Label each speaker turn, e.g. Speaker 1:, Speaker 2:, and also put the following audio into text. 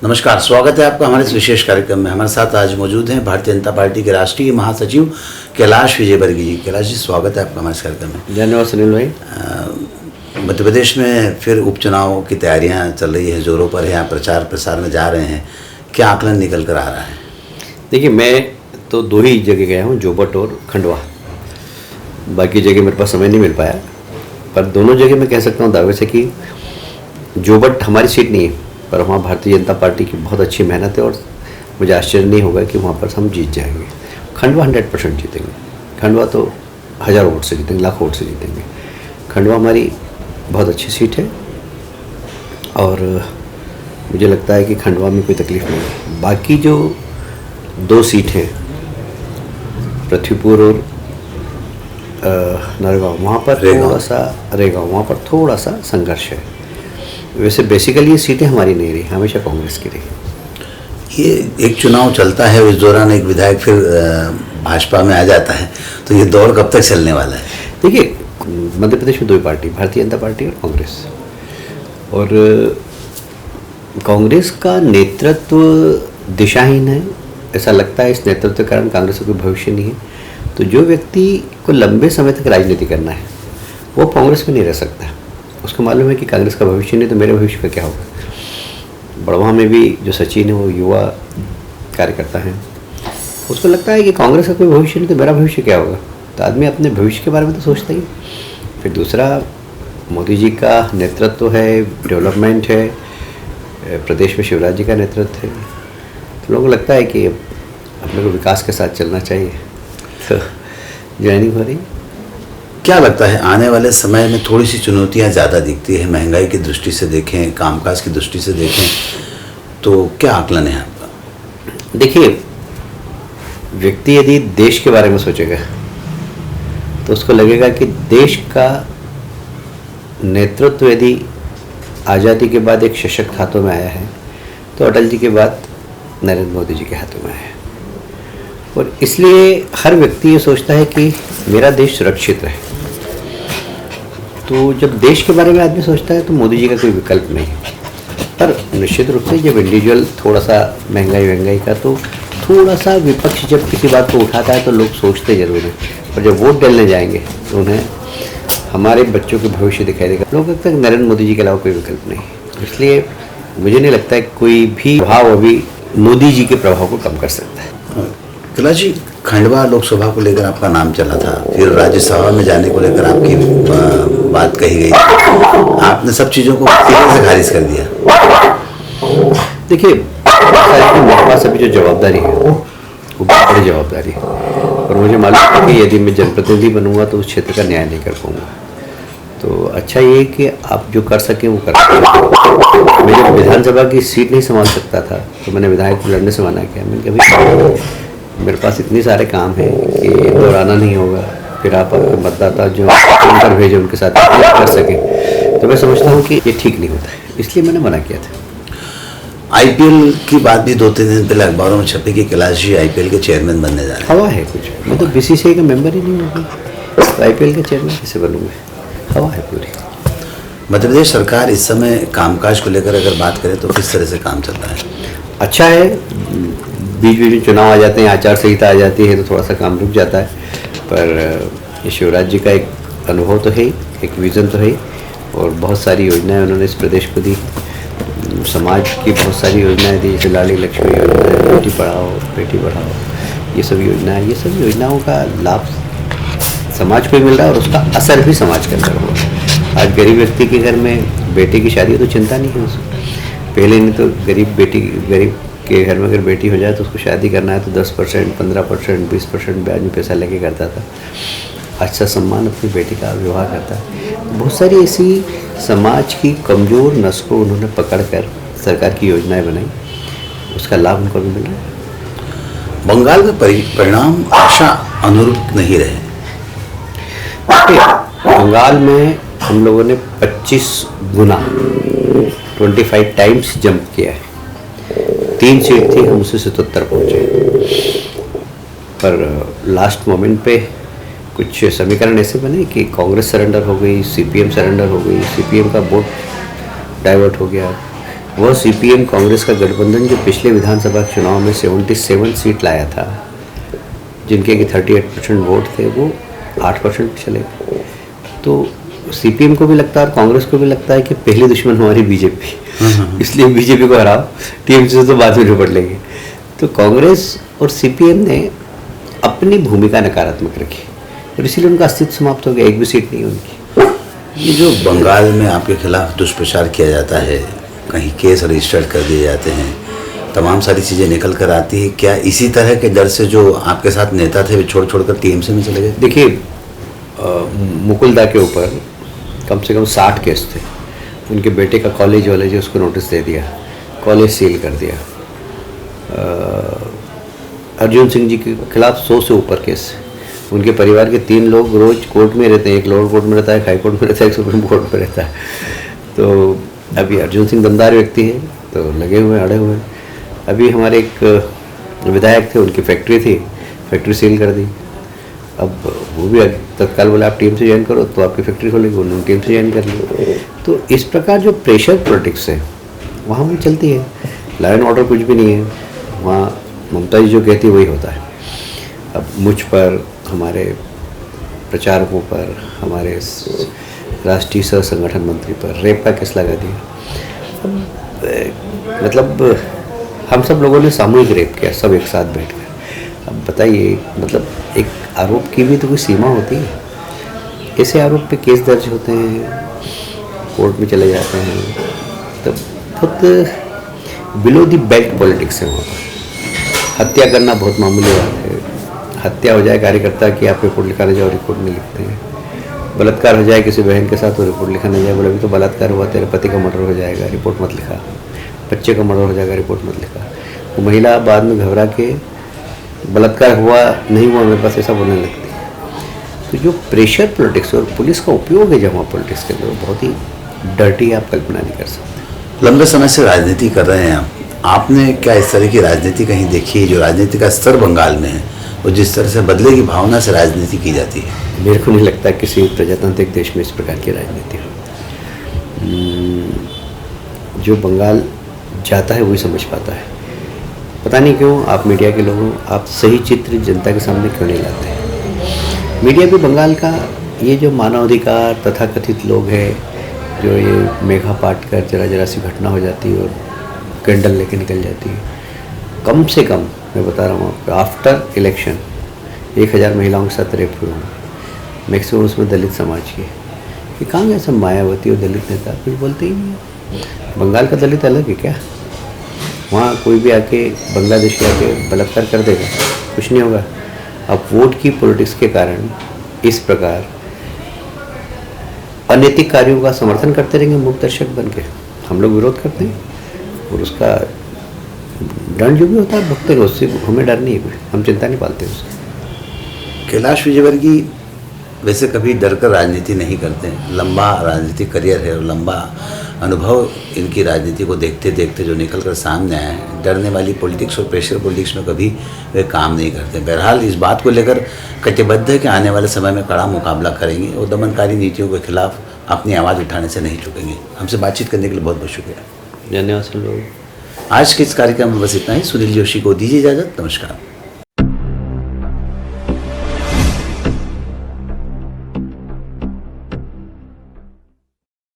Speaker 1: नमस्कार, स्वागत है आपका हमारे इस विशेष कार्यक्रम में। हमारे साथ आज मौजूद हैं भारतीय जनता पार्टी के राष्ट्रीय महासचिव कैलाश विजयवर्गीय जी। कैलाश जी, स्वागत है आपका हमारे इस कार्यक्रम में।
Speaker 2: धन्यवाद सुनील भाई।
Speaker 1: मध्य प्रदेश में फिर उपचुनाव की तैयारियां चल रही है, जोरों पर है, यहाँ प्रचार प्रसार में जा रहे हैं, क्या आकलन निकल कर आ रहा है?
Speaker 2: देखिए, मैं तो 2 ही जगह गया हूँ, जोबट और खंडवा। बाकी जगह मेरे पास समय नहीं मिल पाया, पर दोनों जगह मैं कह सकता हूँ दावे से कि जोबट हमारी सीट नहीं है, पर वहाँ भारतीय जनता पार्टी की बहुत अच्छी मेहनत है और मुझे आश्चर्य नहीं होगा कि वहाँ पर हम जीत जाएंगे। खंडवा 100% जीतेंगे। खंडवा तो हज़ारों वोट से जीतेंगे, लाखों वोट से जीतेंगे। खंडवा हमारी बहुत अच्छी सीट है और मुझे लगता है कि खंडवा में कोई तकलीफ नहीं है। बाकी जो 2 सीट हैं, पृथ्वीपुर और नरगांव, वहाँ पर वहाँ पर थोड़ा सा संघर्ष है। वैसे बेसिकली ये सीटें हमारी नहीं रही, हमेशा कांग्रेस की रही।
Speaker 1: ये एक चुनाव चलता है, उस दौरान एक विधायक फिर भाजपा में आ जाता है, तो ये दौर कब तक चलने वाला है?
Speaker 2: देखिए, मध्य प्रदेश में 2 पार्टी, भारतीय जनता पार्टी और कांग्रेस। और कांग्रेस का नेतृत्व दिशाहीन है, ऐसा लगता है। इस नेतृत्व के कारण कांग्रेस का कोई भविष्य नहीं है। तो जो व्यक्ति को लंबे समय तक राजनीति करना है वो कांग्रेस में नहीं रह सकता। उसको मालूम है कि कांग्रेस का भविष्य नहीं, तो मेरे भविष्य का क्या होगा। बड़वा में भी जो सचिन है वो युवा कार्यकर्ता हैं, उसको लगता है कि कांग्रेस का कोई भविष्य नहीं, तो मेरा भविष्य क्या होगा। तो आदमी अपने भविष्य के बारे में तो सोचता ही। फिर दूसरा, मोदी जी का नेतृत्व है, डेवलपमेंट है, प्रदेश में शिवराज जी का नेतृत्व है, तो लोगों को लगता है कि अपने को विकास के साथ चलना चाहिए, तो ज्वाइनिंग हो रही।
Speaker 1: क्या लगता है आने वाले समय में थोड़ी सी चुनौतियाँ ज़्यादा दिखती है? महंगाई की दृष्टि से देखें, कामकाज की दृष्टि से देखें, तो क्या आकलन है आपका?
Speaker 2: देखिए, व्यक्ति यदि देश के बारे में सोचेगा तो उसको लगेगा कि देश का नेतृत्व यदि आज़ादी के बाद एक सशक्त हाथों में आया है तो अटल जी के बाद नरेंद्र मोदी जी के हाथों में आया है। और इसलिए हर व्यक्ति ये सोचता है कि मेरा देश सुरक्षित रहे। तो जब देश के बारे में आदमी सोचता है तो मोदी जी का कोई विकल्प नहीं है। पर निश्चित रूप से जब इंडिविजुअल थोड़ा सा महंगाई का, तो थोड़ा सा विपक्ष जब किसी बात को उठाता है तो लोग सोचते जरूर हैं, पर जब वोट डालने जाएंगे तो उन्हें हमारे बच्चों के भविष्य दिखाई देगा। लोगों तक नरेंद्र मोदी जी के अलावा कोई विकल्प नहीं है। इसलिए मुझे नहीं लगता है कोई भी प्रभाव अभी मोदी जी के प्रभाव को कम कर सकता है।
Speaker 1: कैलाश जी, खंडवा लोकसभा को लेकर आपका नाम चला था, फिर राज्यसभा में जाने को लेकर आपकी बात कही गई, आपने सब चीज़ों को तेजी से खारिज कर दिया।
Speaker 2: देखिए, मेरे पास अभी जो जवाबदारी है वो बहुत बड़ी जवाबदारी है और मुझे मालूम है कि यदि मैं जनप्रतिनिधि बनूंगा तो उस क्षेत्र का न्याय नहीं कर पाऊंगा। तो अच्छा ये कि आप जो कर सकें वो कर सकें। मैं जब विधानसभा की सीट नहीं संभाल सकता था तो मैंने विधायक को लड़ने से मना किया। मैंने कहा मेरे पास इतने सारे काम हैं कि दोहराना नहीं होगा, फिर आप अपने मतदाता जो चुनकर भेजे उनके साथ कर सकें। तो मैं समझता हूँ कि ये ठीक नहीं होता है, इसलिए मैंने मना किया था।
Speaker 1: आईपीएल की बात भी 2-3 दिन पहले अखबारों में छपी कि कैलाश जी आईपीएल के चेयरमैन बनने जा रहे हैं।
Speaker 2: हवा है कुछ, मैं तो बीसीसीआई का मेंबर ही नहीं हूँ, तो आईपीएल के चेयरमैन कैसे बनूंगा? हवा है पूरी।
Speaker 1: मध्य प्रदेश सरकार इस समय कामकाज को लेकर अगर बात करें तो किस तरह से काम चल रहा है?
Speaker 2: अच्छा है, बीच बीच में चुनाव आ जाते हैं, आचार संहिता आ जाती है तो थोड़ा सा काम रुक जाता है, पर शिवराज जी का एक अनुभव तो है, एक विज़न तो है और बहुत सारी योजनाएं उन्होंने इस प्रदेश को दी। समाज की बहुत सारी योजनाएं दी, जैसे लाड़ी लक्ष्मी योजना, बेटी पढ़ाओ बेटी बढ़ाओ, ये सब योजनाओं का लाभ समाज को मिल रहा है और उसका असर भी समाज के अंदर हो रहा है। आज गरीब व्यक्ति के घर में बेटे की शादी हो तो चिंता नहीं है उसको। पहले नहीं तो गरीब के घर में अगर बेटी हो जाए तो उसको शादी करना है तो 10%, 15%, 20% ब्याज में पैसा लेके करता था। अच्छा सम्मान अपनी बेटी का विवाह करता है। बहुत सारी ऐसी समाज की कमज़ोर नस को उन्होंने पकड़कर सरकार की योजनाएं बनाई, उसका लाभ उनको भी मिला।
Speaker 1: बंगाल में परिणाम आशा अनुरूप नहीं रहे।
Speaker 2: बंगाल में हम लोगों ने 25 गुना 25 टाइम्स जंप किया है। 3 सीट थी, हम उससे 77 पहुँचे, पर लास्ट मोमेंट पे कुछ समीकरण ऐसे बने कि कांग्रेस सरेंडर हो गई, सीपीएम सरेंडर हो गई, सीपीएम का वोट डाइवर्ट हो गया, वो सीपीएम कांग्रेस का गठबंधन जो पिछले विधानसभा चुनाव में 77 सीट लाया था, जिनके कि 38% वोट थे, वो 8% चले गए। तो सीपीएम को भी लगता है और कांग्रेस को भी लगता है कि पहली दुश्मन हमारी बीजेपी, इसलिए बीजेपी को हराओ, टीएमसी से तो बाद में निपट लेंगे। तो कांग्रेस और सीपीएम ने अपनी भूमिका नकारात्मक रखी और इसीलिए उनका अस्तित्व समाप्त हो गया, एक भी सीट नहीं उनकी।
Speaker 1: ये जो बंगाल में आपके खिलाफ दुष्प्रचार किया जाता है, कहीं केस रजिस्टर्ड कर दिए जाते हैं, तमाम सारी चीज़ें निकल कर आती है, क्या इसी तरह के डर से जो आपके साथ नेता थे वे छोड़ कर टीएमसी में चले गए?
Speaker 2: देखिए, मुकुलदा के ऊपर कम से कम 60 केस थे। उनके बेटे का कॉलेज वाले जो उसको नोटिस दे दिया, कॉलेज सील कर दिया। अर्जुन सिंह जी के खिलाफ 100 से ऊपर केस। उनके परिवार के 3 लोग रोज कोर्ट में रहते हैं, एक लोअर कोर्ट में रहता है, एक हाई कोर्ट में रहता है, एक सुप्रीम कोर्ट में रहता है। तो अभी अर्जुन सिंह दमदार व्यक्ति है, तो लगे हुए अड़े हुए। अभी हमारे एक विधायक थे, उनकी फैक्ट्री थी, फैक्ट्री सील कर दी। अब वो भी तत्काल बोला आप टीएमसी ज्वाइन करो, तो आपकी फैक्ट्री खोलेगी, उन्होंने टीएमसी ज्वाइन कर ली। तो इस प्रकार जो प्रेशर पॉलिटिक्स है वहाँ भी चलती है। लाइन ऑर्डर कुछ भी नहीं है वहाँ, ममता जी जो कहती है वही होता है। अब मुझ पर, हमारे प्रचारकों पर, हमारे राष्ट्रीय सह संगठन मंत्री पर रेप का केस लगा दिया। अब मतलब हम सब लोगों ने सामूहिक रेप किया, सब एक साथ बैठ कर। अब बताइए, मतलब एक आरोप की भी तो कोई सीमा होती है। ऐसे आरोप पे केस दर्ज होते हैं, कोर्ट में चले जाते हैं, तो बहुत बिलो द बेल्ट पॉलिटिक्स है वहाँ पर। हत्या करना बहुत मामूली बात है। हत्या हो जाए कार्यकर्ता की, आप रिपोर्ट लिखाने जाओ, रिपोर्ट नहीं लिखते हैं। बलात्कार हो जाए किसी बहन के साथ, तो रिपोर्ट लिखाने जाए, बोले अभी तो बलात्कार हुआ, तेरे पति का मर्डर हो जाएगा, रिपोर्ट मत लिखा। बच्चे का मर्डर हो जाएगा, रिपोर्ट मत लिखा। तो महिला बाद में घबरा के बलात्कार हुआ नहीं हुआ मेरे पास ऐसा बोलने लगती है। तो जो प्रेशर पॉलिटिक्स और पुलिस का उपयोग है जमा पॉलिटिक्स के अंदर, बहुत ही डर्टी, आप कल्पना नहीं कर सकते।
Speaker 1: लंबे समय से राजनीति कर रहे हैं आप, आपने क्या इस तरह की राजनीति कहीं देखी है? जो राजनीति का स्तर बंगाल में है और जिस तरह से बदले की भावना से राजनीति की जाती है,
Speaker 2: मेरे को नहीं लगता किसी प्रजातांत्रिक देश में इस प्रकार की राजनीति हो। जो बंगाल जाता है वही समझ पाता है। पता नहीं क्यों आप मीडिया के लोगों, आप सही चित्र जनता के सामने क्यों नहीं लाते हैं? मीडिया भी बंगाल का ये जो मानवाधिकार तथाकथित लोग हैं, जो ये मेघा पाट कर जरा सी घटना हो जाती है और कैंडल लेके निकल जाती है। कम से कम मैं बता रहा हूँ आपको, आफ्टर इलेक्शन 1000 महिलाओं के साथ रेप हुए होंगे, मैक्सिमम उसमें दलित समाज के। ये कहाँ गए सब मायावती और दलित नेता, कुछ बोलते ही नहीं है। बंगाल का दलित अलग है क्या? वहाँ कोई भी आके बांग्लादेश के आके बलात्कार कर देगा, कुछ नहीं होगा। अब वोट की पॉलिटिक्स के कारण इस प्रकार अनैतिक कार्यों का समर्थन करते रहेंगे मूक दर्शक बन के। हम लोग विरोध करते हैं और उसका दंड जो भी होता है भुगतते हैं, उससे हमें डर नहीं है, हम चिंता नहीं पालते उससे।
Speaker 1: कैलाश विजयवर्गीय वैसे कभी डर कर राजनीति नहीं करते हैं। लंबा राजनीतिक करियर है और लंबा अनुभव इनकी राजनीति को देखते देखते जो निकल कर सामने आया है। डरने वाली पॉलिटिक्स और प्रेशर पॉलिटिक्स में कभी वे काम नहीं करते। बहरहाल इस बात को लेकर कटिबद्ध है कि आने वाले समय में कड़ा मुकाबला करेंगे और दमनकारी नीतियों के खिलाफ अपनी आवाज़ उठाने से नहीं चुकेंगे। हमसे बातचीत करने के लिए बहुत बहुत शुक्रिया।
Speaker 2: धन्यवाद सर लोग।
Speaker 1: आज के इस कार्यक्रम में बस इतना ही। सुनील जोशी को दीजिए इजाज़त। नमस्कार।